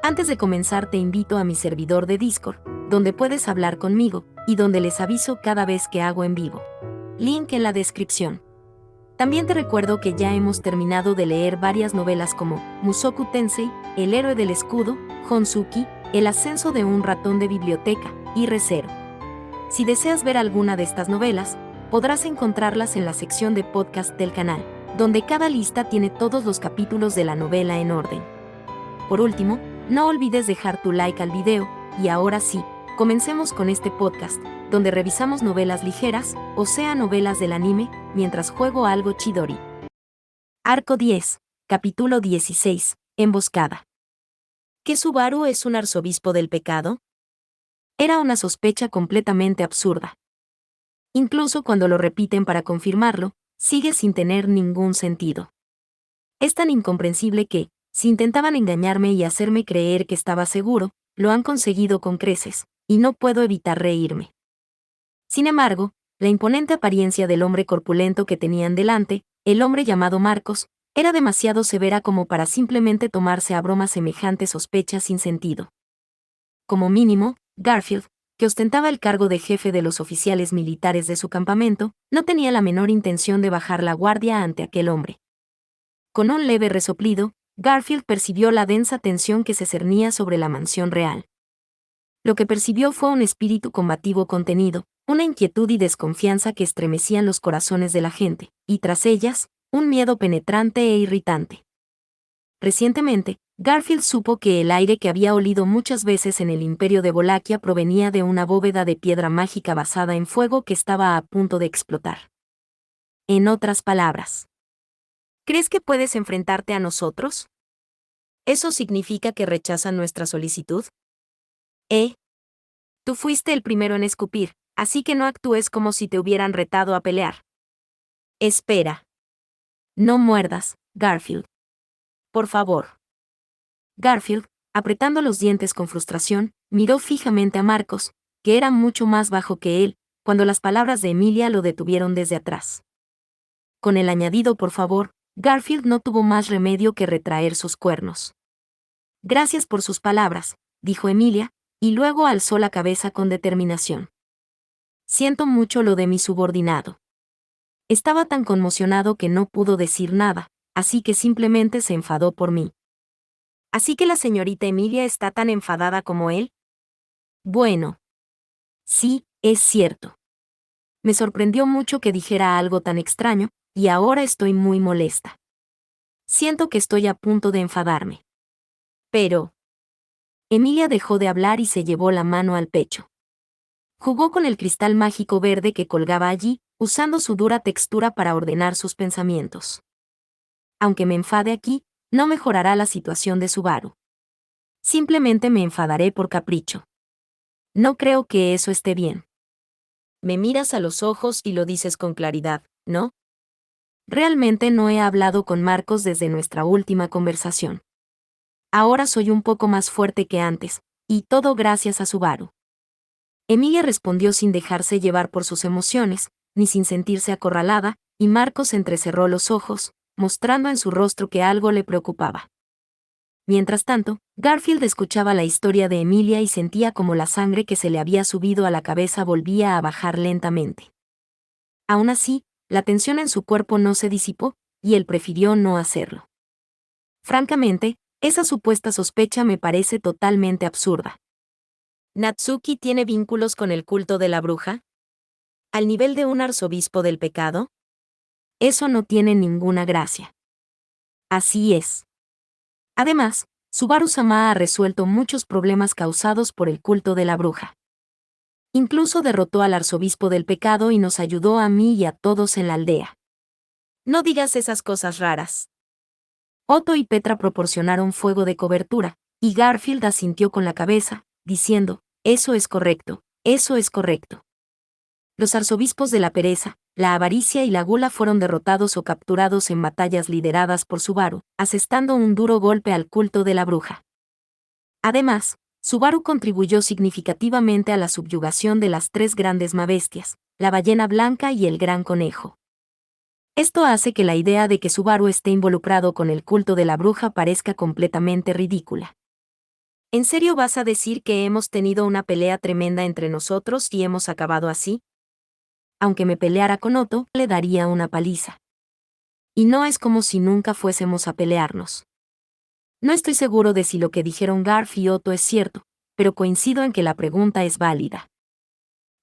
Antes de comenzar te invito a mi servidor de Discord, donde puedes hablar conmigo, y donde les aviso cada vez que hago en vivo. Link en la descripción. También te recuerdo que ya hemos terminado de leer varias novelas como Mushoku Tensei, El héroe del escudo, Honsuki, El ascenso de un ratón de biblioteca, y Re:Zero. Si deseas ver alguna de estas novelas, podrás encontrarlas en la sección de podcast del canal, donde cada lista tiene todos los capítulos de la novela en orden. Por último, no olvides dejar tu like al video, y ahora sí, comencemos con este podcast, donde revisamos novelas ligeras, o sea novelas del anime, mientras juego algo Chidori. Arco 10, capítulo 16, Emboscada. ¿Que Subaru es un arzobispo del pecado? Era una sospecha completamente absurda. Incluso cuando lo repiten para confirmarlo, sigue sin tener ningún sentido. Es tan incomprensible que, si intentaban engañarme y hacerme creer que estaba seguro, lo han conseguido con creces, y no puedo evitar reírme. Sin embargo, la imponente apariencia del hombre corpulento que tenían delante, el hombre llamado Marcos, era demasiado severa como para simplemente tomarse a broma semejante sospecha sin sentido. Como mínimo, Garfield, que ostentaba el cargo de jefe de los oficiales militares de su campamento, no tenía la menor intención de bajar la guardia ante aquel hombre. Con un leve resoplido, Garfield percibió la densa tensión que se cernía sobre la mansión real. Lo que percibió fue un espíritu combativo contenido, una inquietud y desconfianza que estremecían los corazones de la gente, y tras ellas, un miedo penetrante e irritante. Recientemente, Garfield supo que el aire que había olido muchas veces en el imperio de Volaquia provenía de una bóveda de piedra mágica basada en fuego que estaba a punto de explotar. En otras palabras, ¿crees que puedes enfrentarte a nosotros? ¿Eso significa que rechazan nuestra solicitud? Tú fuiste el primero en escupir, así que no actúes como si te hubieran retado a pelear. Espera. No muerdas, Garfield. Por favor. Garfield, apretando los dientes con frustración, miró fijamente a Marcos, que era mucho más bajo que él, cuando las palabras de Emilia lo detuvieron desde atrás. Con el añadido por favor, Garfield no tuvo más remedio que retraer sus cuernos. Gracias por sus palabras, dijo Emilia, y luego alzó la cabeza con determinación. Siento mucho lo de mi subordinado. Estaba tan conmocionado que no pudo decir nada, así que simplemente se enfadó por mí. ¿Así que la señorita Emilia está tan enfadada como él? Bueno. Sí, es cierto. Me sorprendió mucho que dijera algo tan extraño, y ahora estoy muy molesta. Siento que estoy a punto de enfadarme. Pero... Emilia dejó de hablar y se llevó la mano al pecho. Jugó con el cristal mágico verde que colgaba allí, usando su dura textura para ordenar sus pensamientos. Aunque me enfade aquí, no mejorará la situación de Subaru. Simplemente me enfadaré por capricho. No creo que eso esté bien. Me miras a los ojos y lo dices con claridad, ¿no? Realmente no he hablado con Marcos desde nuestra última conversación. Ahora soy un poco más fuerte que antes, y todo gracias a Subaru. Emilia respondió sin dejarse llevar por sus emociones, ni sin sentirse acorralada, y Marcos entrecerró los ojos, mostrando en su rostro que algo le preocupaba. Mientras tanto, Garfield escuchaba la historia de Emilia y sentía como la sangre que se le había subido a la cabeza volvía a bajar lentamente. Aún así, la tensión en su cuerpo no se disipó, y él prefirió no hacerlo. Francamente, esa supuesta sospecha me parece totalmente absurda. ¿Natsuki tiene vínculos con el culto de la bruja? ¿Al nivel de un arzobispo del pecado? Eso no tiene ninguna gracia. Así es. Además, Subaru-sama ha resuelto muchos problemas causados por el culto de la bruja. Incluso derrotó al arzobispo del pecado y nos ayudó a mí y a todos en la aldea. No digas esas cosas raras. Otto y Petra proporcionaron fuego de cobertura, y Garfield asintió con la cabeza, diciendo, eso es correcto, eso es correcto. Los arzobispos de la pereza, la avaricia y la gula fueron derrotados o capturados en batallas lideradas por Subaru, asestando un duro golpe al culto de la bruja. Además, Subaru contribuyó significativamente a la subyugación de las tres grandes mabestias, la ballena blanca y el gran conejo. Esto hace que la idea de que Subaru esté involucrado con el culto de la bruja parezca completamente ridícula. ¿En serio vas a decir que hemos tenido una pelea tremenda entre nosotros y hemos acabado así? Aunque me peleara con Otto, le daría una paliza. Y no es como si nunca fuésemos a pelearnos. No estoy seguro de si lo que dijeron Garf y Otto es cierto, pero coincido en que la pregunta es válida.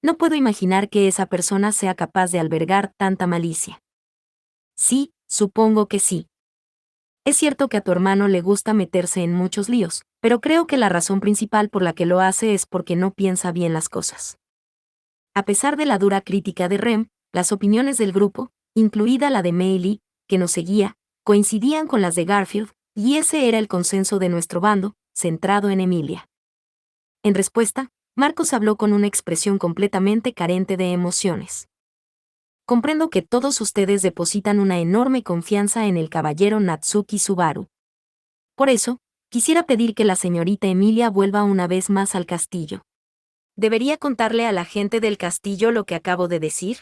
No puedo imaginar que esa persona sea capaz de albergar tanta malicia. Sí, supongo que sí. Es cierto que a tu hermano le gusta meterse en muchos líos, pero creo que la razón principal por la que lo hace es porque no piensa bien las cosas. A pesar de la dura crítica de Rem, las opiniones del grupo, incluida la de Meili, que nos seguía, coincidían con las de Garfield, y ese era el consenso de nuestro bando, centrado en Emilia. En respuesta, Marcos habló con una expresión completamente carente de emociones. Comprendo que todos ustedes depositan una enorme confianza en el caballero Natsuki Subaru. Por eso, quisiera pedir que la señorita Emilia vuelva una vez más al castillo. ¿Debería contarle a la gente del castillo lo que acabo de decir?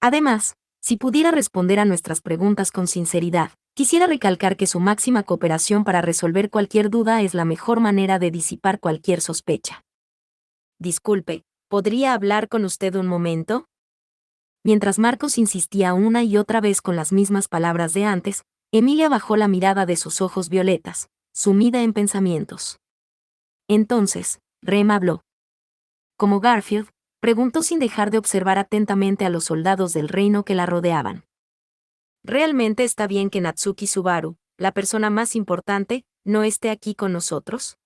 Además, si pudiera responder a nuestras preguntas con sinceridad, quisiera recalcar que su máxima cooperación para resolver cualquier duda es la mejor manera de disipar cualquier sospecha. Disculpe, ¿podría hablar con usted un momento? Mientras Marcos insistía una y otra vez con las mismas palabras de antes, Emilia bajó la mirada de sus ojos violetas, sumida en pensamientos. Entonces, Rem habló. Como Garfield, preguntó sin dejar de observar atentamente a los soldados del reino que la rodeaban. ¿Realmente está bien que Natsuki Subaru, la persona más importante, no esté aquí con nosotros?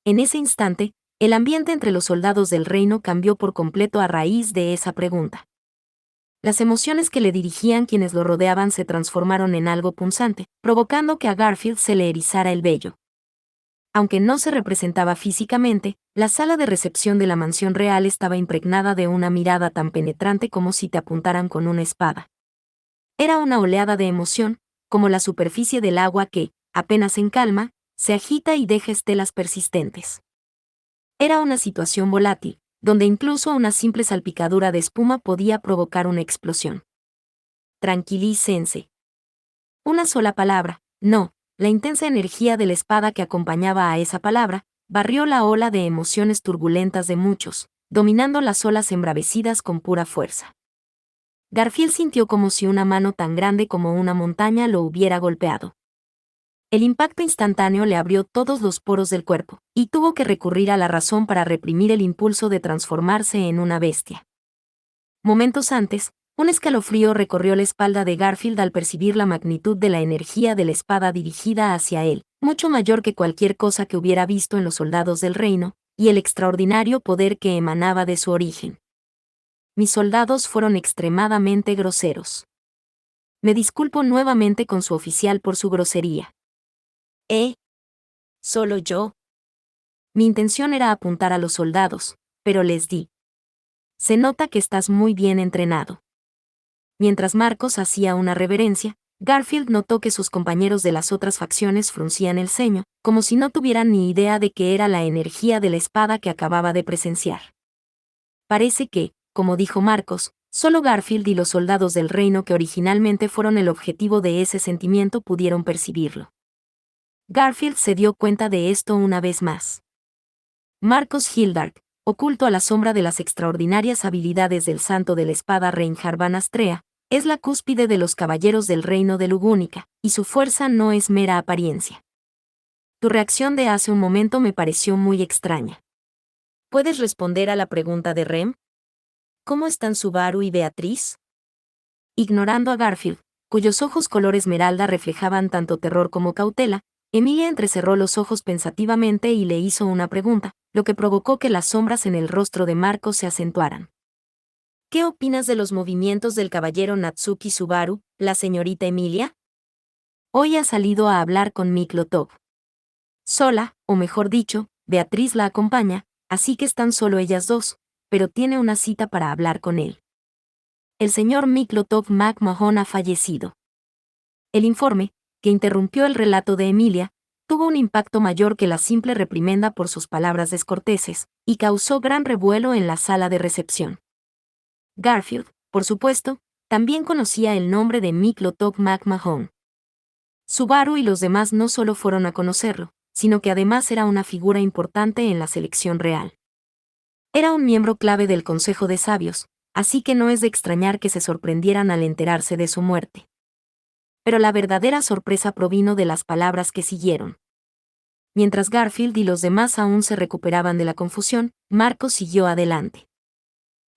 En ese instante, el ambiente entre los soldados del reino cambió por completo a raíz de esa pregunta. Las emociones que le dirigían quienes lo rodeaban se transformaron en algo punzante, provocando que a Garfield se le erizara el vello. Aunque no se representaba físicamente, la sala de recepción de la mansión real estaba impregnada de una mirada tan penetrante como si te apuntaran con una espada. Era una oleada de emoción, como la superficie del agua que, apenas en calma, se agita y deja estelas persistentes. Era una situación volátil, donde incluso una simple salpicadura de espuma podía provocar una explosión. Tranquilícense. Una sola palabra, no, la intensa energía de la espada que acompañaba a esa palabra, barrió la ola de emociones turbulentas de muchos, dominando las olas embravecidas con pura fuerza. Garfield sintió como si una mano tan grande como una montaña lo hubiera golpeado. El impacto instantáneo le abrió todos los poros del cuerpo, y tuvo que recurrir a la razón para reprimir el impulso de transformarse en una bestia. Momentos antes, un escalofrío recorrió la espalda de Garfield al percibir la magnitud de la energía de la espada dirigida hacia él, mucho mayor que cualquier cosa que hubiera visto en los soldados del reino, y el extraordinario poder que emanaba de su origen. Mis soldados fueron extremadamente groseros. Me disculpo nuevamente con su oficial por su grosería. ¿Solo yo? Mi intención era apuntar a los soldados, pero les di. Se nota que estás muy bien entrenado. Mientras Marcos hacía una reverencia, Garfield notó que sus compañeros de las otras facciones fruncían el ceño, como si no tuvieran ni idea de qué era la energía de la espada que acababa de presenciar. Parece que, como dijo Marcos, solo Garfield y los soldados del reino que originalmente fueron el objetivo de ese sentimiento pudieron percibirlo. Garfield se dio cuenta de esto una vez más. Marcos Hildark, oculto a la sombra de las extraordinarias habilidades del santo de la espada Reinhard van Astrea, es la cúspide de los caballeros del reino de Lugúnica, y su fuerza no es mera apariencia. Tu reacción de hace un momento me pareció muy extraña. ¿Puedes responder a la pregunta de Rem? ¿Cómo están Subaru y Beatriz? Ignorando a Garfield, cuyos ojos color esmeralda reflejaban tanto terror como cautela, Emilia entrecerró los ojos pensativamente y le hizo una pregunta, lo que provocó que las sombras en el rostro de Marcos se acentuaran. ¿Qué opinas de los movimientos del caballero Natsuki Subaru, la señorita Emilia? Hoy ha salido a hablar con Miklotov. Sola, o mejor dicho, Beatriz la acompaña, así que están solo ellas dos, pero tiene una cita para hablar con él. El señor Miklotov McMahon ha fallecido. El informe, que interrumpió el relato de Emilia, tuvo un impacto mayor que la simple reprimenda por sus palabras descorteses, y causó gran revuelo en la sala de recepción. Garfield, por supuesto, también conocía el nombre de Miklotov McMahon. Subaru y los demás no solo fueron a conocerlo, sino que además era una figura importante en la selección real. Era un miembro clave del Consejo de Sabios, así que no es de extrañar que se sorprendieran al enterarse de su muerte. Pero la verdadera sorpresa provino de las palabras que siguieron. Mientras Garfield y los demás aún se recuperaban de la confusión, Marcos siguió adelante.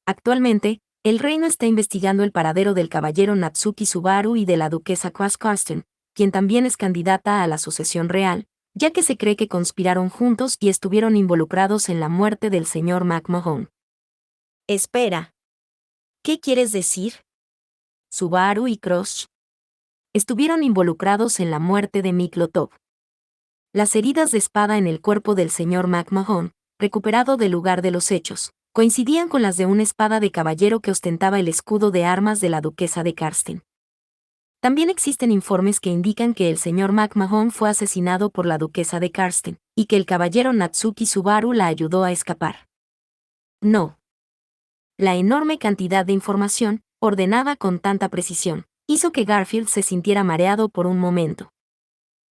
Actualmente, el reino está investigando el paradero del caballero Natsuki Subaru y de la duquesa Crash Karsten, quien también es candidata a la sucesión real, ya que se cree que conspiraron juntos y estuvieron involucrados en la muerte del señor McMahon. Espera. ¿Qué quieres decir? Subaru y Crush estuvieron involucrados en la muerte de Miklotov. Las heridas de espada en el cuerpo del señor McMahon, recuperado del lugar de los hechos, coincidían con las de una espada de caballero que ostentaba el escudo de armas de la duquesa de Karsten. También existen informes que indican que el señor McMahon fue asesinado por la duquesa de Karsten, y que el caballero Natsuki Subaru la ayudó a escapar. No. La enorme cantidad de información, ordenada con tanta precisión, hizo que Garfield se sintiera mareado por un momento.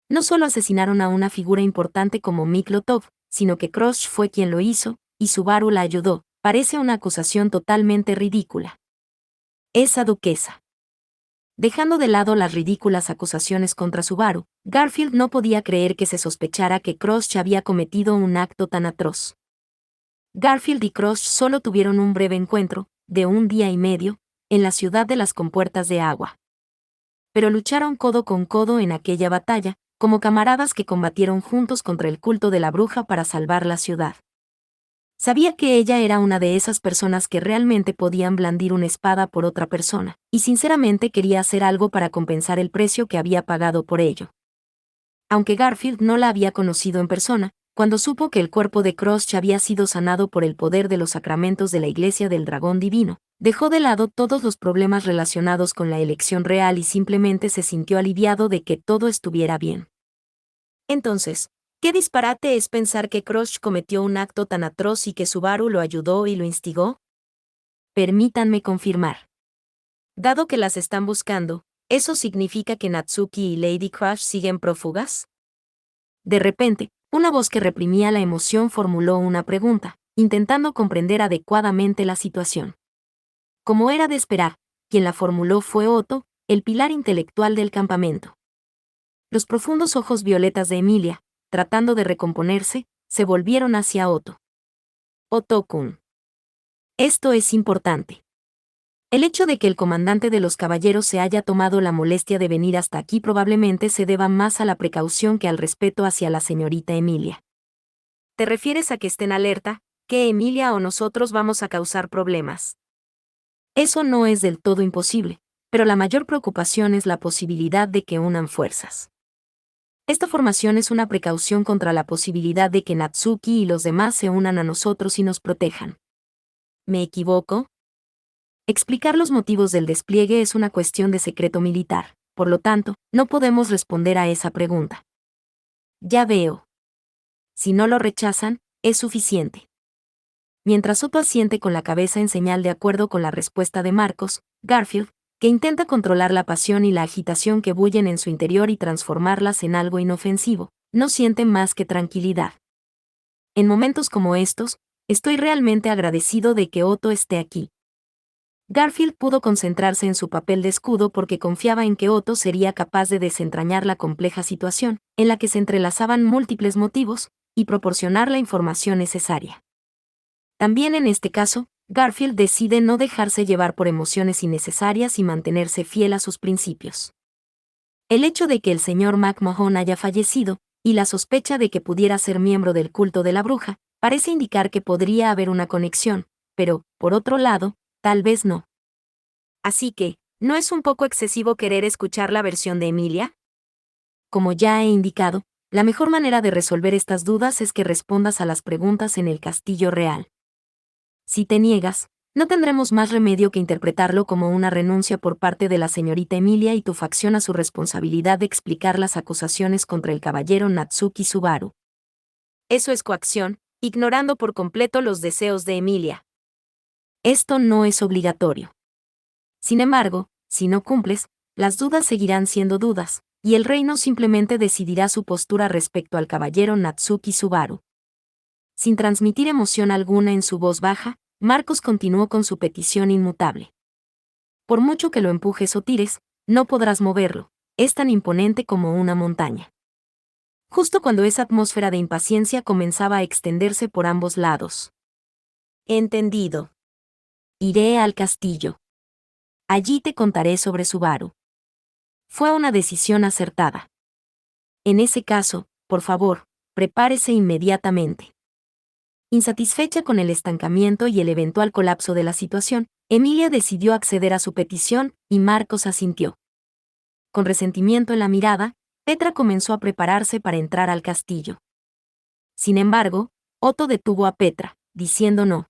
No solo asesinaron a una figura importante como Miklotov, sino que Crush fue quien lo hizo, y Subaru la ayudó. Parece una acusación totalmente ridícula. Esa duquesa. Dejando de lado las ridículas acusaciones contra Subaru, Garfield no podía creer que se sospechara que Crush había cometido un acto tan atroz. Garfield y Crush solo tuvieron un breve encuentro, de un día y medio, en la ciudad de las compuertas de agua. Pero lucharon codo con codo en aquella batalla, como camaradas que combatieron juntos contra el culto de la bruja para salvar la ciudad. Sabía que ella era una de esas personas que realmente podían blandir una espada por otra persona, y sinceramente quería hacer algo para compensar el precio que había pagado por ello. Aunque Garfield no la había conocido en persona, cuando supo que el cuerpo de Crush había sido sanado por el poder de los sacramentos de la Iglesia del Dragón Divino, dejó de lado todos los problemas relacionados con la elección real y simplemente se sintió aliviado de que todo estuviera bien. Entonces, ¿qué disparate es pensar que Crush cometió un acto tan atroz y que Subaru lo ayudó y lo instigó? Permítanme confirmar. Dado que las están buscando, ¿eso significa que Natsuki y Lady Crush siguen prófugas? De repente, una voz que reprimía la emoción formuló una pregunta, intentando comprender adecuadamente la situación. Como era de esperar, quien la formuló fue Otto, el pilar intelectual del campamento. Los profundos ojos violetas de Emilia, tratando de recomponerse, se volvieron hacia Otto. Otto-kun. Esto es importante. El hecho de que el comandante de los caballeros se haya tomado la molestia de venir hasta aquí probablemente se deba más a la precaución que al respeto hacia la señorita Emilia. ¿Te refieres a que estén alerta, que Emilia o nosotros vamos a causar problemas? Eso no es del todo imposible, pero la mayor preocupación es la posibilidad de que unan fuerzas. Esta formación es una precaución contra la posibilidad de que Natsuki y los demás se unan a nosotros y nos protejan. ¿Me equivoco? Explicar los motivos del despliegue es una cuestión de secreto militar, por lo tanto, no podemos responder a esa pregunta. Ya veo. Si no lo rechazan, es suficiente. Mientras Otto asiente con la cabeza en señal de acuerdo con la respuesta de Marcos, Garfield, que intenta controlar la pasión y la agitación que bullen en su interior y transformarlas en algo inofensivo, no siente más que tranquilidad. En momentos como estos, estoy realmente agradecido de que Otto esté aquí. Garfield pudo concentrarse en su papel de escudo porque confiaba en que Otto sería capaz de desentrañar la compleja situación, en la que se entrelazaban múltiples motivos, y proporcionar la información necesaria. También en este caso, Garfield decide no dejarse llevar por emociones innecesarias y mantenerse fiel a sus principios. El hecho de que el señor McMahon haya fallecido, y la sospecha de que pudiera ser miembro del culto de la bruja, parece indicar que podría haber una conexión, pero, por otro lado, tal vez no. Así que, ¿no es un poco excesivo querer escuchar la versión de Emilia? Como ya he indicado, la mejor manera de resolver estas dudas es que respondas a las preguntas en el castillo real. Si te niegas, no tendremos más remedio que interpretarlo como una renuncia por parte de la señorita Emilia y tu facción a su responsabilidad de explicar las acusaciones contra el caballero Natsuki Subaru. Eso es coacción, ignorando por completo los deseos de Emilia. Esto no es obligatorio. Sin embargo, si no cumples, las dudas seguirán siendo dudas, y el reino simplemente decidirá su postura respecto al caballero Natsuki Subaru. Sin transmitir emoción alguna en su voz baja, Marcos continuó con su petición inmutable. Por mucho que lo empujes o tires, no podrás moverlo, es tan imponente como una montaña. Justo cuando esa atmósfera de impaciencia comenzaba a extenderse por ambos lados. Entendido. Iré al castillo. Allí te contaré sobre Subaru. Fue una decisión acertada. En ese caso, por favor, prepárese inmediatamente. Insatisfecha con el estancamiento y el eventual colapso de la situación, Emilia decidió acceder a su petición y Marcos asintió. Con resentimiento en la mirada, Petra comenzó a prepararse para entrar al castillo. Sin embargo, Otto detuvo a Petra, diciendo no.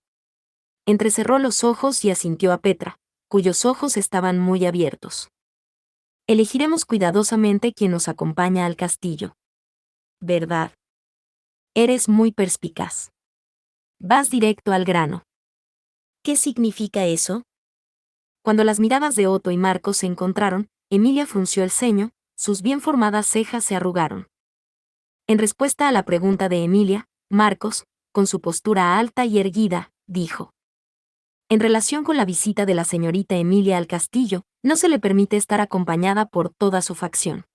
Entrecerró los ojos y asintió a Petra, cuyos ojos estaban muy abiertos. Elegiremos cuidadosamente quien nos acompaña al castillo. ¿Verdad? Eres muy perspicaz. Vas directo al grano. ¿Qué significa eso? Cuando las miradas de Otto y Marcos se encontraron, Emilia frunció el ceño, sus bien formadas cejas se arrugaron. En respuesta a la pregunta de Emilia, Marcos, con su postura alta y erguida, dijo: en relación con la visita de la señorita Emilia al castillo, no se le permite estar acompañada por toda su facción.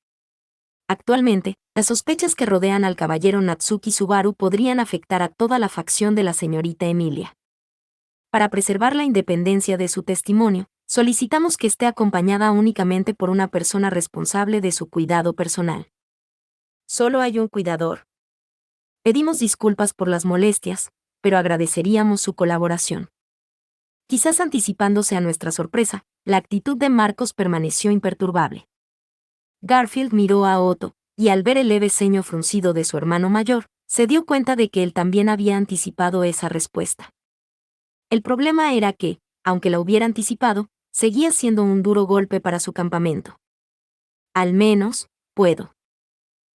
Actualmente, las sospechas que rodean al caballero Natsuki Subaru podrían afectar a toda la facción de la señorita Emilia. Para preservar la independencia de su testimonio, solicitamos que esté acompañada únicamente por una persona responsable de su cuidado personal. Solo hay un cuidador. Pedimos disculpas por las molestias, pero agradeceríamos su colaboración. Quizás anticipándose a nuestra sorpresa, la actitud de Marcos permaneció imperturbable. Garfield miró a Otto, y al ver el leve ceño fruncido de su hermano mayor, se dio cuenta de que él también había anticipado esa respuesta. El problema era que, aunque la hubiera anticipado, seguía siendo un duro golpe para su campamento. Al menos, puedo.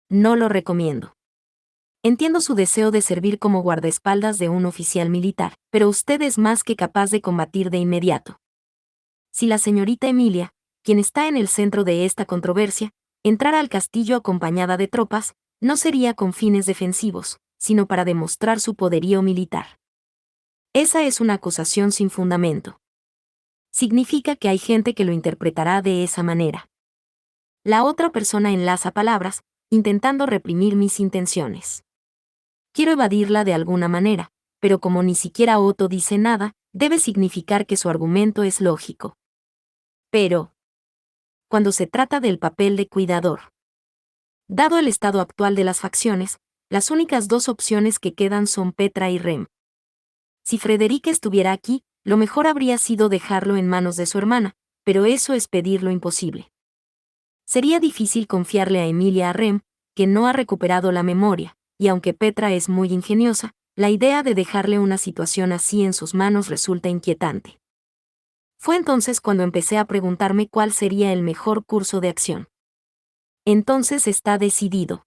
No lo recomiendo. Entiendo su deseo de servir como guardaespaldas de un oficial militar, pero usted es más que capaz de combatir de inmediato. Si la señorita Emilia, quien está en el centro de esta controversia, entrara al castillo acompañada de tropas, no sería con fines defensivos, sino para demostrar su poderío militar. Esa es una acusación sin fundamento. Significa que hay gente que lo interpretará de esa manera. La otra persona enlaza palabras, intentando reprimir mis intenciones. Quiero evadirla de alguna manera, pero como ni siquiera Otto dice nada, debe significar que su argumento es lógico. Pero, cuando se trata del papel de cuidador, dado el estado actual de las facciones, las únicas dos opciones que quedan son Petra y Rem. Si Frederica estuviera aquí, lo mejor habría sido dejarlo en manos de su hermana, pero eso es pedir lo imposible. Sería difícil confiarle a Emilia a Rem, que no ha recuperado la memoria, y aunque Petra es muy ingeniosa, la idea de dejarle una situación así en sus manos resulta inquietante. Fue entonces cuando empecé a preguntarme cuál sería el mejor curso de acción. Entonces está decidido.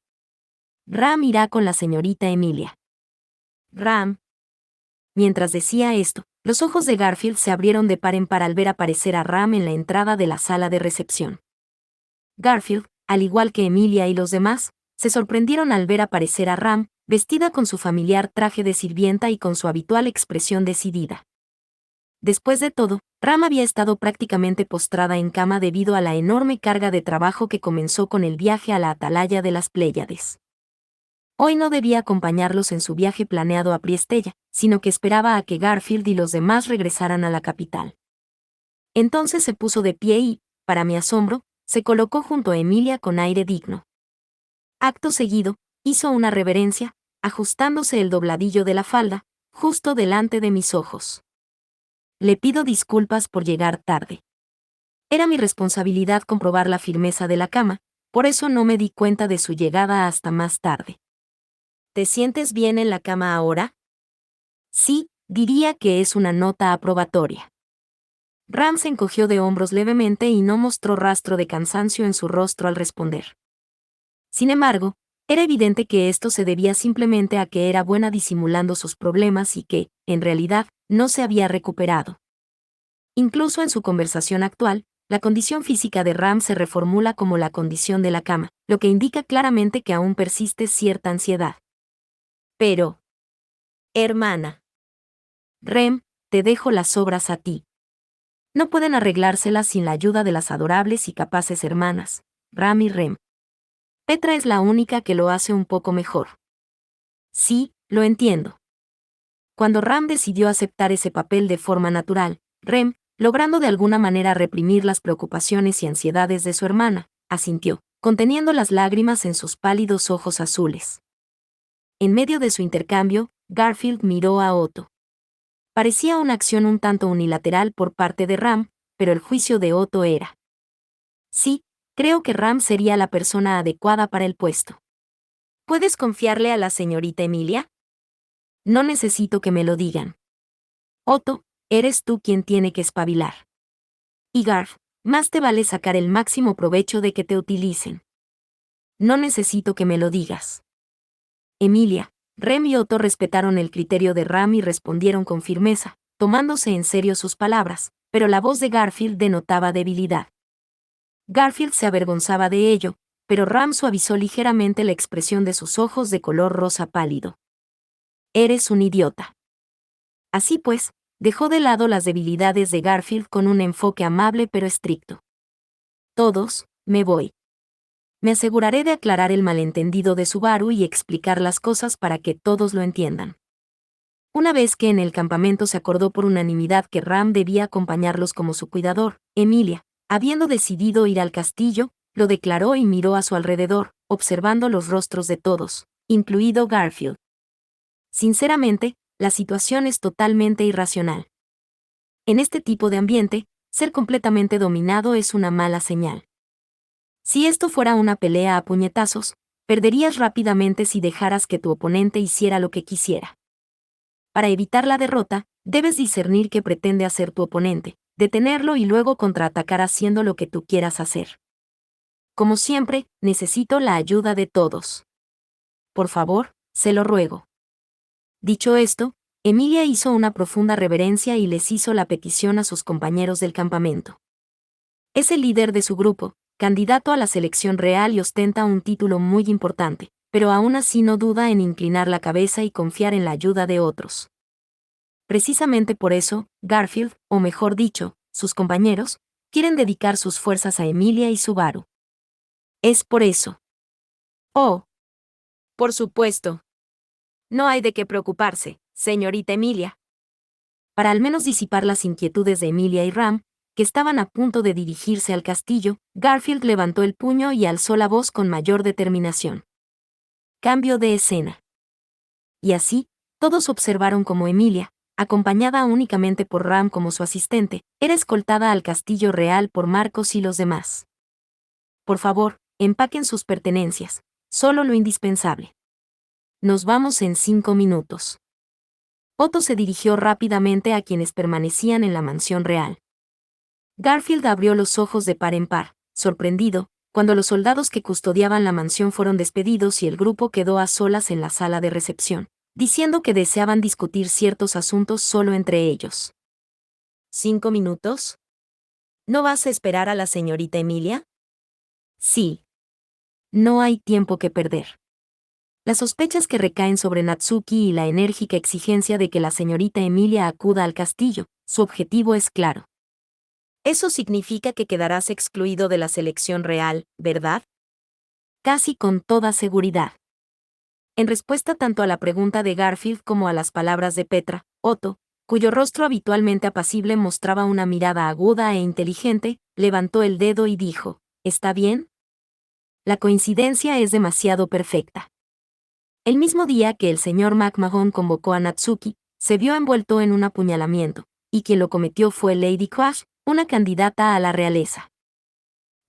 Ram irá con la señorita Emilia. Ram. Mientras decía esto, los ojos de Garfield se abrieron de par en par al ver aparecer a Ram en la entrada de la sala de recepción. Garfield, al igual que Emilia y los demás, se sorprendieron al ver aparecer a Ram, vestida con su familiar traje de sirvienta y con su habitual expresión decidida. Después de todo, Ram había estado prácticamente postrada en cama debido a la enorme carga de trabajo que comenzó con el viaje a la atalaya de las Pléyades. Hoy no debía acompañarlos en su viaje planeado a Priestella, sino que esperaba a que Garfield y los demás regresaran a la capital. Entonces se puso de pie y, para mi asombro, se colocó junto a Emilia con aire digno. Acto seguido, hizo una reverencia, ajustándose el dobladillo de la falda, justo delante de mis ojos. Le pido disculpas por llegar tarde. Era mi responsabilidad comprobar la firmeza de la cama, por eso no me di cuenta de su llegada hasta más tarde. ¿Te sientes bien en la cama ahora? Sí, diría que es una nota aprobatoria. Ram se encogió de hombros levemente y no mostró rastro de cansancio en su rostro al responder. Sin embargo, era evidente que esto se debía simplemente a que era buena disimulando sus problemas y que, en realidad, no se había recuperado. Incluso en su conversación actual, La condición física de Ram se reformula como la condición de la cama, lo que indica claramente que aún persiste cierta ansiedad. Pero, hermana, Rem, te dejo las obras a ti. No pueden arreglárselas sin la ayuda de las adorables y capaces hermanas, Ram y Rem. Petra es la única que lo hace un poco mejor. Sí, lo entiendo. Cuando Ram decidió aceptar ese papel de forma natural, Rem, logrando de alguna manera reprimir las preocupaciones y ansiedades de su hermana, asintió, conteniendo las lágrimas en sus pálidos ojos azules. En medio de su intercambio, Garfield miró a Otto. Parecía una acción un tanto unilateral por parte de Ram, pero el juicio de Otto era: sí, creo que Ram sería la persona adecuada para el puesto. ¿Puedes confiarle a la señorita Emilia? No necesito que me lo digan. Otto, eres tú quien tiene que espabilar. Y Garf, más te vale sacar el máximo provecho de que te utilicen. No necesito que me lo digas. Emilia, Rem y Otto respetaron el criterio de Ram y respondieron con firmeza, tomándose en serio sus palabras, pero la voz de Garfield denotaba debilidad. Garfield se avergonzaba de ello, pero Ram suavizó ligeramente la expresión de sus ojos de color rosa pálido. Eres un idiota. Así pues, dejó de lado las debilidades de Garfield con un enfoque amable pero estricto. Todos, me voy. Me aseguraré de aclarar el malentendido de Subaru y explicar las cosas para que todos lo entiendan. Una vez que en el campamento se acordó por unanimidad que Ram debía acompañarlos como su cuidador, Emilia, habiendo decidido ir al castillo, lo declaró y miró a su alrededor, observando los rostros de todos, incluido Garfield. Sinceramente, la situación es totalmente irracional. En este tipo de ambiente, ser completamente dominado es una mala señal. Si esto fuera una pelea a puñetazos, perderías rápidamente si dejaras que tu oponente hiciera lo que quisiera. Para evitar la derrota, debes discernir qué pretende hacer tu oponente, detenerlo y luego contraatacar haciendo lo que tú quieras hacer. Como siempre, necesito la ayuda de todos. Por favor, se lo ruego. Dicho esto, Emilia hizo una profunda reverencia y les hizo la petición a sus compañeros del campamento. Es el líder de su grupo, candidato a la selección real y ostenta un título muy importante, pero aún así no duda en inclinar la cabeza y confiar en la ayuda de otros. Precisamente por eso, Garfield, o mejor dicho, sus compañeros, quieren dedicar sus fuerzas a Emilia y Subaru. Es por eso. Oh. Por supuesto. No hay de qué preocuparse, señorita Emilia. Para al menos disipar las inquietudes de Emilia y Ram, que estaban a punto de dirigirse al castillo, Garfield levantó el puño y alzó la voz con mayor determinación. Cambio de escena. Y así, todos observaron cómo Emilia, acompañada únicamente por Ram como su asistente, era escoltada al castillo real por Marcos y los demás. Por favor, empaquen sus pertenencias, solo lo indispensable. Nos vamos en 5 minutos. Otto se dirigió rápidamente a quienes permanecían en la mansión real. Garfield abrió los ojos de par en par, sorprendido, cuando los soldados que custodiaban la mansión fueron despedidos y el grupo quedó a solas en la sala de recepción, diciendo que deseaban discutir ciertos asuntos solo entre ellos. ¿5 minutos? ¿No vas a esperar a la señorita Emilia? Sí. No hay tiempo que perder. Las sospechas que recaen sobre Natsuki y la enérgica exigencia de que la señorita Emilia acuda al castillo, su objetivo es claro. Eso significa que quedarás excluido de la selección real, ¿verdad? Casi con toda seguridad. En respuesta tanto a la pregunta de Garfield como a las palabras de Petra, Otto, cuyo rostro habitualmente apacible mostraba una mirada aguda e inteligente, levantó el dedo y dijo: ¿Está bien? La coincidencia es demasiado perfecta. El mismo día que el señor McMahon convocó a Natsuki, se vio envuelto en un apuñalamiento, y quien lo cometió fue Lady Crash, una candidata a la realeza.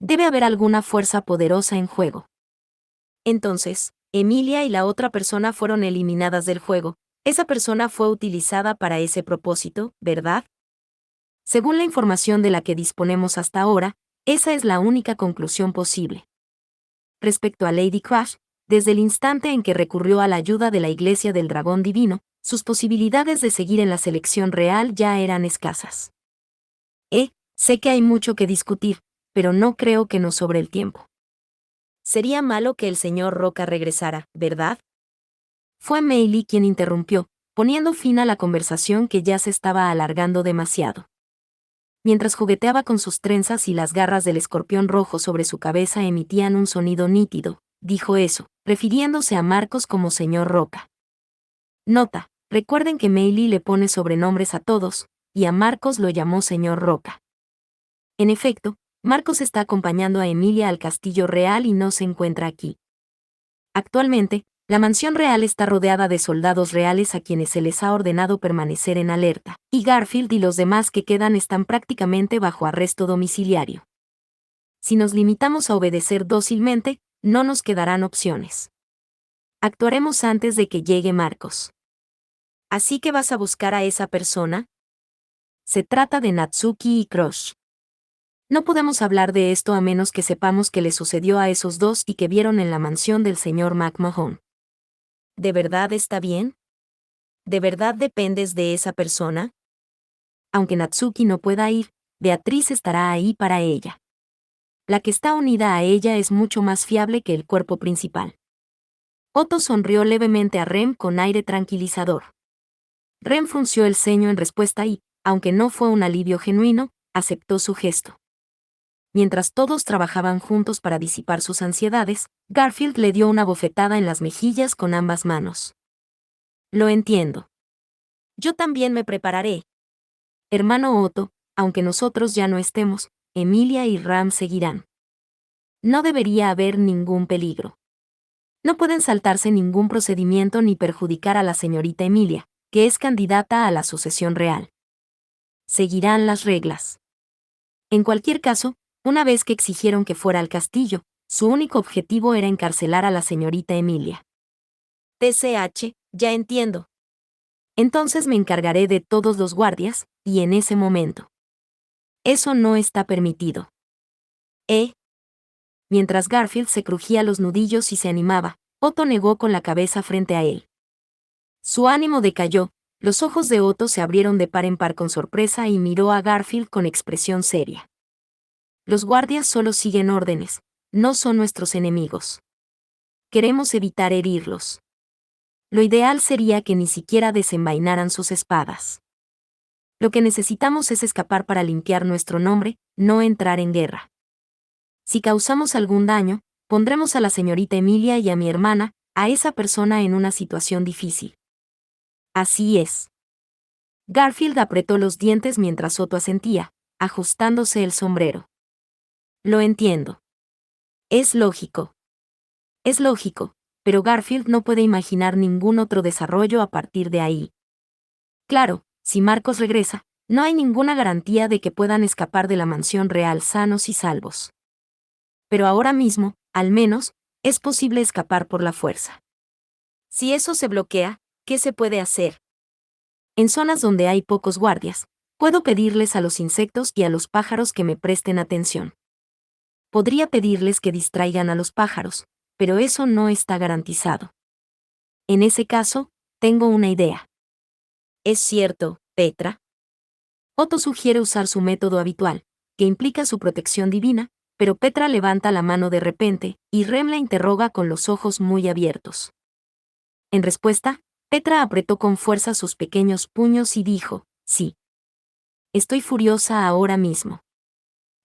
Debe haber alguna fuerza poderosa en juego. Entonces, Emilia y la otra persona fueron eliminadas del juego. Esa persona fue utilizada para ese propósito, ¿verdad? Según la información de la que disponemos hasta ahora, esa es la única conclusión posible. Respecto a Lady Crash, desde el instante en que recurrió a la ayuda de la Iglesia del Dragón Divino, sus posibilidades de seguir en la selección real ya eran escasas. Sé que hay mucho que discutir, pero no creo que nos sobre el tiempo. Sería malo que el señor Roca regresara, ¿verdad? Fue Meili quien interrumpió, poniendo fin a la conversación que ya se estaba alargando demasiado. Mientras jugueteaba con sus trenzas y las garras del escorpión rojo sobre su cabeza emitían un sonido nítido, dijo eso, refiriéndose a Marcos como señor Roca. Nota, recuerden que Meili le pone sobrenombres a todos, y a Marcos lo llamó señor Roca. En efecto, Marcos está acompañando a Emilia al castillo real y no se encuentra aquí. Actualmente, la mansión real está rodeada de soldados reales a quienes se les ha ordenado permanecer en alerta, y Garfield y los demás que quedan están prácticamente bajo arresto domiciliario. Si nos limitamos a obedecer dócilmente, no nos quedarán opciones. Actuaremos antes de que llegue Marcos. ¿Así que vas a buscar a esa persona? Se trata de Natsuki y Crush. No podemos hablar de esto a menos que sepamos qué le sucedió a esos dos y que vieron en la mansión del señor McMahon. ¿De verdad está bien? ¿De verdad dependes de esa persona? Aunque Natsuki no pueda ir, Beatriz estará ahí para ella. La que está unida a ella es mucho más fiable que el cuerpo principal. Otto sonrió levemente a Rem con aire tranquilizador. Rem frunció el ceño en respuesta y, aunque no fue un alivio genuino, aceptó su gesto. Mientras todos trabajaban juntos para disipar sus ansiedades, Garfield le dio una bofetada en las mejillas con ambas manos. Lo entiendo. Yo también me prepararé. Hermano Otto, aunque nosotros ya no estemos, Emilia y Ram seguirán. No debería haber ningún peligro. No pueden saltarse ningún procedimiento ni perjudicar a la señorita Emilia, que es candidata a la sucesión real. Seguirán las reglas. En cualquier caso, una vez que exigieron que fuera al castillo, su único objetivo era encarcelar a la señorita Emilia. TCH, ya entiendo. Entonces me encargaré de todos los guardias, y en ese momento. Eso no está permitido. Mientras Garfield se crujía los nudillos y se animaba, Otto negó con la cabeza frente a él. Su ánimo decayó, los ojos de Otto se abrieron de par en par con sorpresa y miró a Garfield con expresión seria. Los guardias solo siguen órdenes, no son nuestros enemigos. Queremos evitar herirlos. Lo ideal sería que ni siquiera desenvainaran sus espadas. Lo que necesitamos es escapar para limpiar nuestro nombre, no entrar en guerra. Si causamos algún daño, pondremos a la señorita Emilia y a mi hermana, a esa persona en una situación difícil. Así es. Garfield apretó los dientes mientras Otto asentía, ajustándose el sombrero. Lo entiendo. Es lógico. Es lógico, pero Garfield no puede imaginar ningún otro desarrollo a partir de ahí. Claro, si Marcos regresa, no hay ninguna garantía de que puedan escapar de la mansión real sanos y salvos. Pero ahora mismo, al menos, es posible escapar por la fuerza. Si eso se bloquea, ¿qué se puede hacer? En zonas donde hay pocos guardias, puedo pedirles a los insectos y a los pájaros que me presten atención. Podría pedirles que distraigan a los pájaros, pero eso no está garantizado. En ese caso, tengo una idea. ¿Es cierto, Petra? Otto sugiere usar su método habitual, que implica su protección divina, pero Petra levanta la mano de repente, y Rem la interroga con los ojos muy abiertos. En respuesta, Petra apretó con fuerza sus pequeños puños y dijo, sí. Estoy furiosa ahora mismo.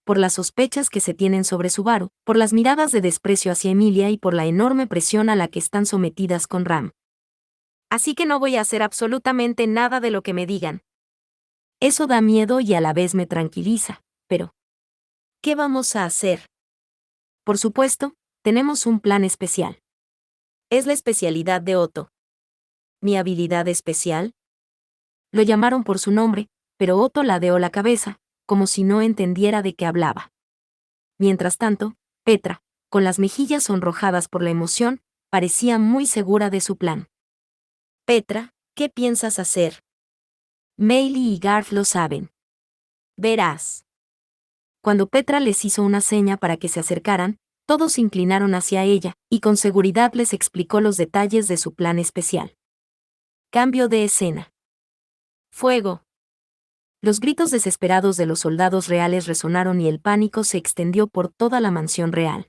Por las sospechas que se tienen sobre Subaru, por las miradas de desprecio hacia Emilia y por la enorme presión a la que están sometidas con Ram. Así que no voy a hacer absolutamente nada de lo que me digan. Eso da miedo y a la vez me tranquiliza, pero ¿qué vamos a hacer? Por supuesto, tenemos un plan especial. Es la especialidad de Otto. ¿Mi habilidad especial? Lo llamaron por su nombre, pero Otto ladeó la cabeza, como si no entendiera de qué hablaba. Mientras tanto, Petra, con las mejillas sonrojadas por la emoción, parecía muy segura de su plan. Petra, ¿qué piensas hacer? Meili y Garf lo saben. Verás. Cuando Petra les hizo una seña para que se acercaran, todos se inclinaron hacia ella, y con seguridad les explicó los detalles de su plan especial. Cambio de escena. Fuego. Los gritos desesperados de los soldados reales resonaron y el pánico se extendió por toda la mansión real.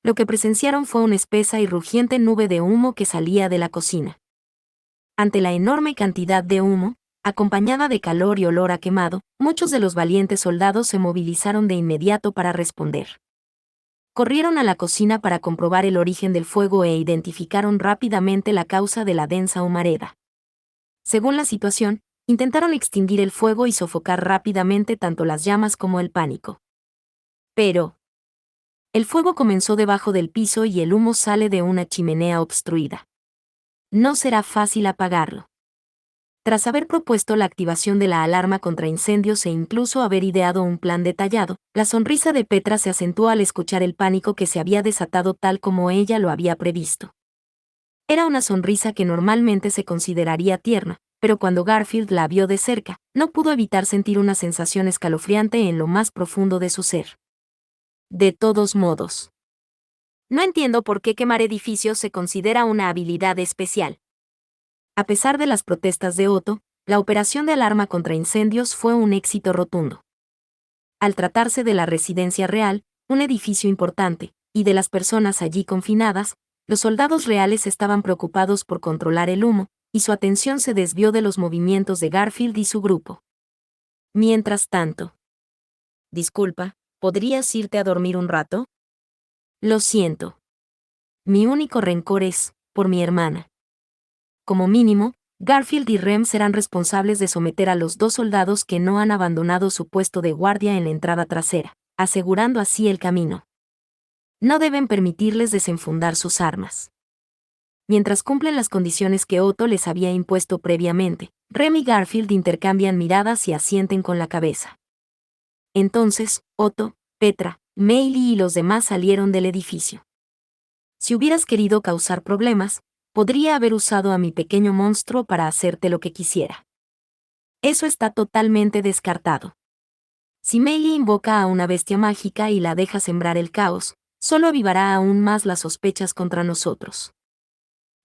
Lo que presenciaron fue una espesa y rugiente nube de humo que salía de la cocina. Ante la enorme cantidad de humo, acompañada de calor y olor a quemado, muchos de los valientes soldados se movilizaron de inmediato para responder. Corrieron a la cocina para comprobar el origen del fuego e identificaron rápidamente la causa de la densa humareda. Según la situación, intentaron extinguir el fuego y sofocar rápidamente tanto las llamas como el pánico. Pero el fuego comenzó debajo del piso y el humo sale de una chimenea obstruida. No será fácil apagarlo. Tras haber propuesto la activación de la alarma contra incendios e incluso haber ideado un plan detallado, la sonrisa de Petra se acentuó al escuchar el pánico que se había desatado tal como ella lo había previsto. Era una sonrisa que normalmente se consideraría tierna, pero cuando Garfield la vio de cerca, no pudo evitar sentir una sensación escalofriante en lo más profundo de su ser. De todos modos, no entiendo por qué quemar edificios se considera una habilidad especial. A pesar de las protestas de Otto, la operación de alarma contra incendios fue un éxito rotundo. Al tratarse de la residencia real, un edificio importante, y de las personas allí confinadas, los soldados reales estaban preocupados por controlar el humo, y su atención se desvió de los movimientos de Garfield y su grupo. Mientras tanto. Disculpa, ¿podrías irte a dormir un rato? Lo siento. Mi único rencor es, por mi hermana. Como mínimo, Garfield y Rem serán responsables de someter a los dos soldados que no han abandonado su puesto de guardia en la entrada trasera, asegurando así el camino. No deben permitirles desenfundar sus armas. Mientras cumplen las condiciones que Otto les había impuesto previamente, Rem y Garfield intercambian miradas y asienten con la cabeza. Entonces, Otto, Petra, Meili y los demás salieron del edificio. Si hubieras querido causar problemas, podría haber usado a mi pequeño monstruo para hacerte lo que quisiera. Eso está totalmente descartado. Si Meili invoca a una bestia mágica y la deja sembrar el caos, solo avivará aún más las sospechas contra nosotros.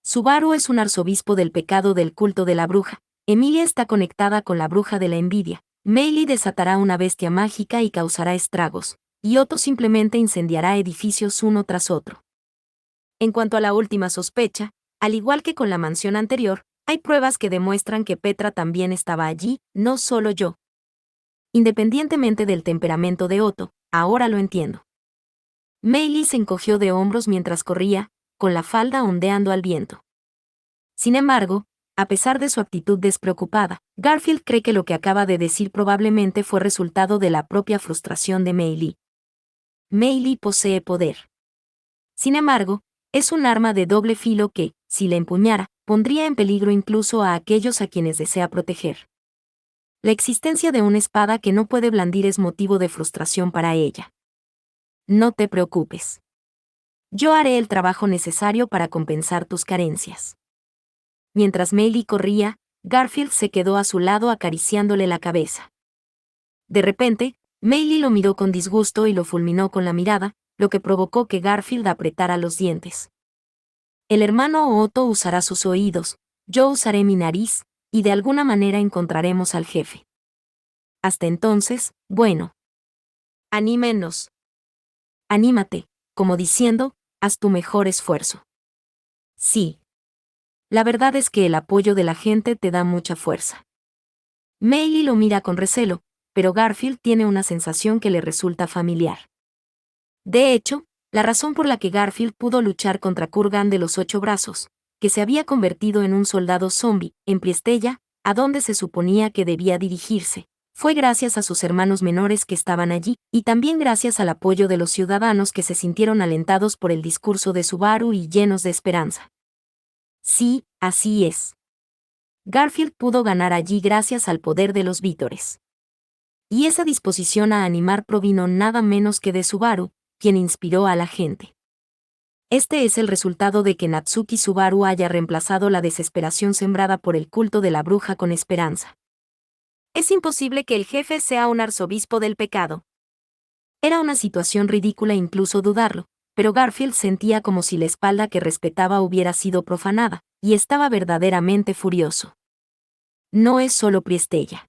Subaru es un arzobispo del pecado del culto de la bruja, Emilia está conectada con la bruja de la envidia, Meili desatará una bestia mágica y causará estragos, y Otto simplemente incendiará edificios uno tras otro. En cuanto a la última sospecha, al igual que con la mansión anterior, hay pruebas que demuestran que Petra también estaba allí, no solo yo. Independientemente del temperamento de Otto, ahora lo entiendo. Meili se encogió de hombros mientras corría, con la falda ondeando al viento. Sin embargo, a pesar de su actitud despreocupada, Garfield cree que lo que acaba de decir probablemente fue resultado de la propia frustración de Meili. Meili posee poder. Sin embargo, es un arma de doble filo que, si la empuñara, pondría en peligro incluso a aquellos a quienes desea proteger. La existencia de una espada que no puede blandir es motivo de frustración para ella. No te preocupes. Yo haré el trabajo necesario para compensar tus carencias. Mientras Meili corría, Garfield se quedó a su lado acariciándole la cabeza. De repente, Meili lo miró con disgusto y lo fulminó con la mirada, lo que provocó que Garfield apretara los dientes. El hermano Otto usará sus oídos, yo usaré mi nariz, y de alguna manera encontraremos al jefe. Hasta entonces, bueno. Anímenos. Anímate, como diciendo, haz tu mejor esfuerzo. Sí. La verdad es que el apoyo de la gente te da mucha fuerza. Meili lo mira con recelo, pero Garfield tiene una sensación que le resulta familiar. De hecho, la razón por la que Garfield pudo luchar contra Kurgan de los 8 brazos, que se había convertido en un soldado zombie, en Priestella, a donde se suponía que debía dirigirse, fue gracias a sus hermanos menores que estaban allí, y también gracias al apoyo de los ciudadanos que se sintieron alentados por el discurso de Subaru y llenos de esperanza. Sí, así es. Garfield pudo ganar allí gracias al poder de los vítores. Y esa disposición a animar provino nada menos que de Subaru, quien inspiró a la gente. Este es el resultado de que Natsuki Subaru haya reemplazado la desesperación sembrada por el culto de la bruja con esperanza. Es imposible que el jefe sea un arzobispo del pecado. Era una situación ridícula incluso dudarlo, pero Garfield sentía como si la espalda que respetaba hubiera sido profanada, y estaba verdaderamente furioso. No es solo Priestella.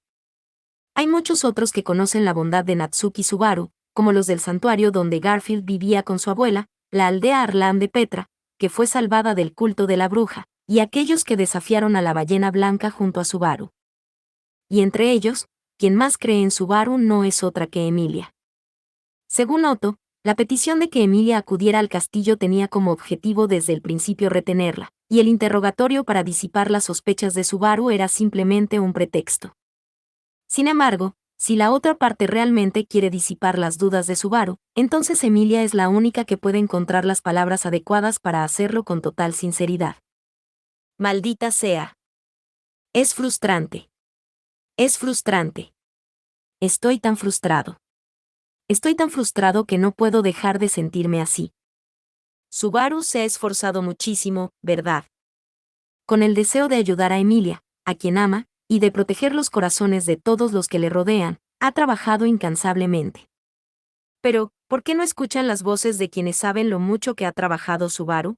Hay muchos otros que conocen la bondad de Natsuki Subaru, como los del santuario donde Garfield vivía con su abuela, la aldea Arlan de Petra, que fue salvada del culto de la bruja, y aquellos que desafiaron a la ballena blanca junto a Subaru. Y entre ellos, quien más cree en Subaru no es otra que Emilia. Según Otto, la petición de que Emilia acudiera al castillo tenía como objetivo desde el principio retenerla, y el interrogatorio para disipar las sospechas de Subaru era simplemente un pretexto. Sin embargo, si la otra parte realmente quiere disipar las dudas de Subaru, entonces Emilia es la única que puede encontrar las palabras adecuadas para hacerlo con total sinceridad. Maldita sea. Es frustrante. Es frustrante. Estoy tan frustrado. Estoy tan frustrado que no puedo dejar de sentirme así. Subaru se ha esforzado muchísimo, ¿verdad? Con el deseo de ayudar a Emilia, a quien ama, y de proteger los corazones de todos los que le rodean, ha trabajado incansablemente. Pero, ¿por qué no escuchan las voces de quienes saben lo mucho que ha trabajado Subaru?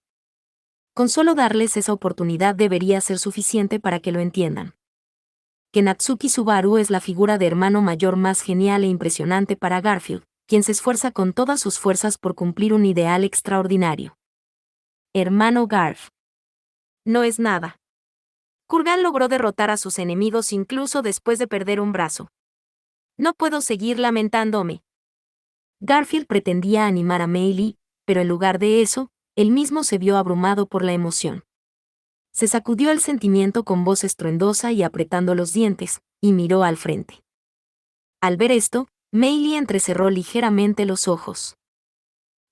Con solo darles esa oportunidad debería ser suficiente para que lo entiendan. Que Natsuki Subaru es la figura de hermano mayor más genial e impresionante para Garfield, quien se esfuerza con todas sus fuerzas por cumplir un ideal extraordinario. Hermano Garf. No es nada. Kurgan logró derrotar a sus enemigos incluso después de perder un brazo. No puedo seguir lamentándome. Garfield pretendía animar a Meili, pero en lugar de eso, él mismo se vio abrumado por la emoción. Se sacudió el sentimiento con voz estruendosa y apretando los dientes, y miró al frente. Al ver esto, Meili entrecerró ligeramente los ojos.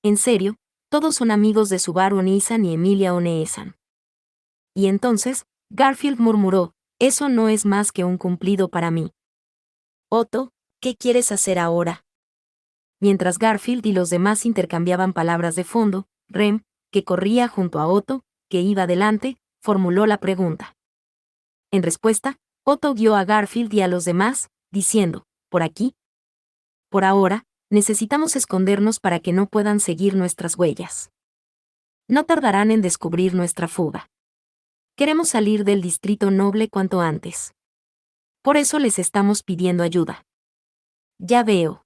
En serio, todos son amigos de Subaru Onisan y Emilia Oneesan. Y entonces, Garfield murmuró, eso no es más que un cumplido para mí. Otto, ¿qué quieres hacer ahora? Mientras Garfield y los demás intercambiaban palabras de fondo, Rem, que corría junto a Otto, que iba delante, formuló la pregunta. En respuesta, Otto guió a Garfield y a los demás, diciendo, ¿por aquí? Por ahora, necesitamos escondernos para que no puedan seguir nuestras huellas. No tardarán en descubrir nuestra fuga. Queremos salir del distrito noble cuanto antes. Por eso les estamos pidiendo ayuda. Ya veo.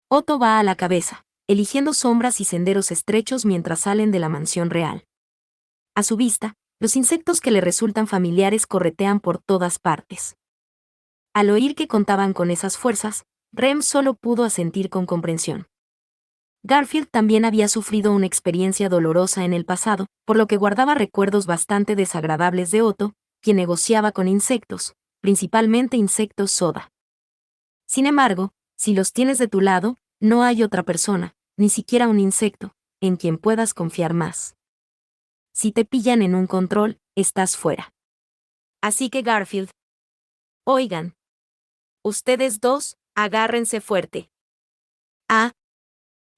Otto va a la cabeza, eligiendo sombras y senderos estrechos mientras salen de la mansión real. A su vista, los insectos que le resultan familiares corretean por todas partes. Al oír que contaban con esas fuerzas, Rem solo pudo asentir con comprensión. Garfield también había sufrido una experiencia dolorosa en el pasado, por lo que guardaba recuerdos bastante desagradables de Otto, quien negociaba con insectos, principalmente insectos soda. Sin embargo, si los tienes de tu lado, no hay otra persona, ni siquiera un insecto, en quien puedas confiar más. Si te pillan en un control, estás fuera. Así que Garfield. Oigan. Ustedes dos, agárrense fuerte.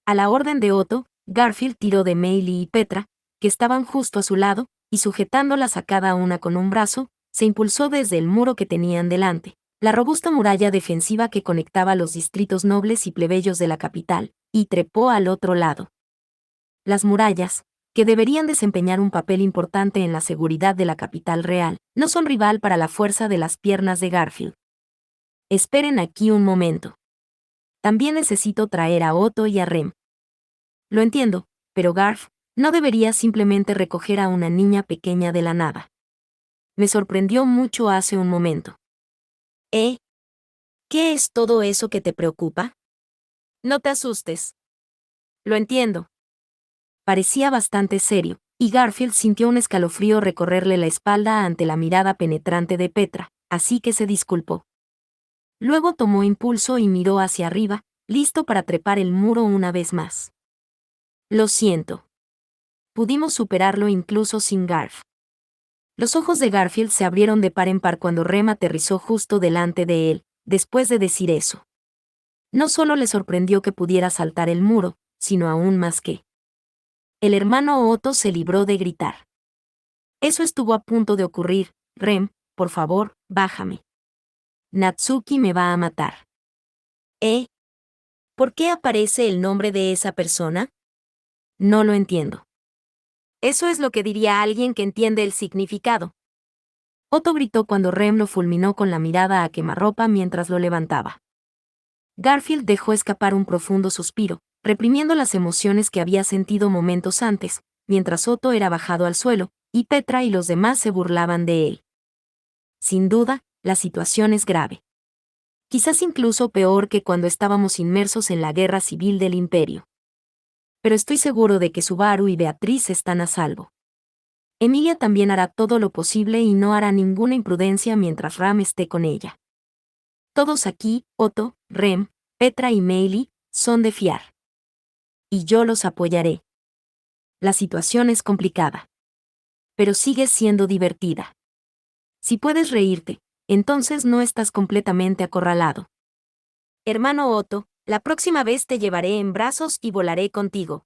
A la orden de Otto, Garfield tiró de Meili y Petra, que estaban justo a su lado, y sujetándolas a cada una con un brazo, se impulsó desde el muro que tenían delante, la robusta muralla defensiva que conectaba los distritos nobles y plebeyos de la capital, y trepó al otro lado. Las murallas, que deberían desempeñar un papel importante en la seguridad de la capital real, no son rival para la fuerza de las piernas de Garfield. Esperen aquí un momento. También necesito traer a Otto y a Rem. Lo entiendo, pero Garf, no debería simplemente recoger a una niña pequeña de la nada. Me sorprendió mucho hace un momento. ¿Qué es todo eso que te preocupa? No te asustes. Lo entiendo. Parecía bastante serio, y Garfield sintió un escalofrío recorrerle la espalda ante la mirada penetrante de Petra, así que se disculpó. Luego tomó impulso y miró hacia arriba, listo para trepar el muro una vez más. Lo siento. Pudimos superarlo incluso sin Garf. Los ojos de Garfield se abrieron de par en par cuando Rem aterrizó justo delante de él, después de decir eso. No solo le sorprendió que pudiera saltar el muro, sino aún más que. El hermano Otto se libró de gritar. Eso estuvo a punto de ocurrir, Rem, por favor, bájame. Natsuki me va a matar. ¿Por qué aparece el nombre de esa persona? No lo entiendo. Eso es lo que diría alguien que entiende el significado. Otto gritó cuando Rem lo fulminó con la mirada a quemarropa mientras lo levantaba. Garfield dejó escapar un profundo suspiro, reprimiendo las emociones que había sentido momentos antes, mientras Otto era bajado al suelo, y Petra y los demás se burlaban de él. Sin duda, la situación es grave. Quizás incluso peor que cuando estábamos inmersos en la guerra civil del Imperio. Pero estoy seguro de que Subaru y Beatriz están a salvo. Emilia también hará todo lo posible y no hará ninguna imprudencia mientras Ram esté con ella. Todos aquí, Otto, Rem, Petra y Meili, son de fiar. Y yo los apoyaré. La situación es complicada. Pero sigue siendo divertida. Si puedes reírte, entonces no estás completamente acorralado. Hermano Otto, la próxima vez te llevaré en brazos y volaré contigo.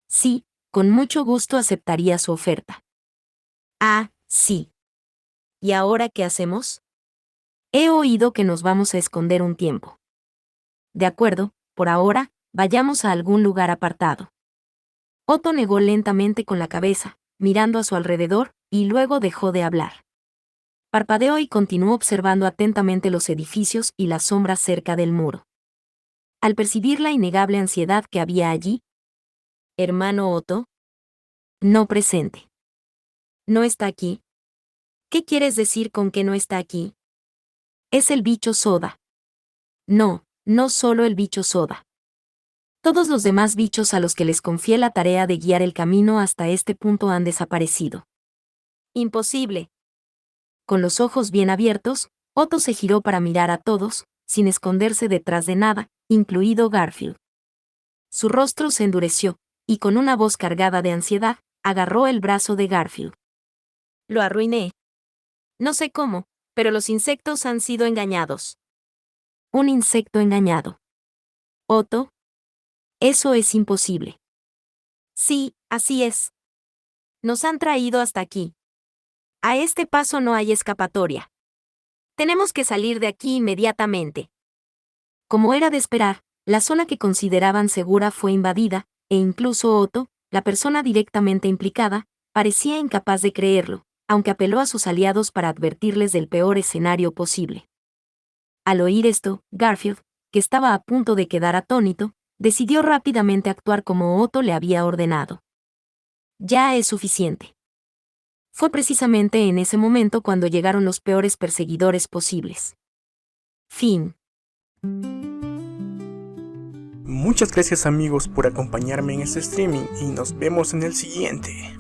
Sí, con mucho gusto aceptaría su oferta. Ah, sí. ¿Y ahora qué hacemos? He oído que nos vamos a esconder un tiempo. De acuerdo, por ahora, vayamos a algún lugar apartado. Otto negó lentamente con la cabeza, mirando a su alrededor, y luego dejó de hablar. Parpadeó y continuó observando atentamente los edificios y las sombras cerca del muro. Al percibir la innegable ansiedad que había allí, hermano Otto, no presente. ¿No está aquí? ¿Qué quieres decir con que no está aquí? Es el bicho soda. No, no solo el bicho soda. Todos los demás bichos a los que les confié la tarea de guiar el camino hasta este punto han desaparecido. Imposible. Con los ojos bien abiertos, Otto se giró para mirar a todos, sin esconderse detrás de nada, incluido Garfield. Su rostro se endureció, y con una voz cargada de ansiedad, agarró el brazo de Garfield. Lo arruiné. No sé cómo, pero los insectos han sido engañados. Un insecto engañado. Otto, eso es imposible. Sí, así es. Nos han traído hasta aquí. A este paso no hay escapatoria. Tenemos que salir de aquí inmediatamente. Como era de esperar, la zona que consideraban segura fue invadida, e incluso Otto, la persona directamente implicada, parecía incapaz de creerlo, aunque apeló a sus aliados para advertirles del peor escenario posible. Al oír esto, Garfield, que estaba a punto de quedar atónito, decidió rápidamente actuar como Otto le había ordenado. Ya es suficiente. Fue precisamente en ese momento cuando llegaron los peores perseguidores posibles. Fin. Muchas gracias amigos por acompañarme en este streaming y nos vemos en el siguiente.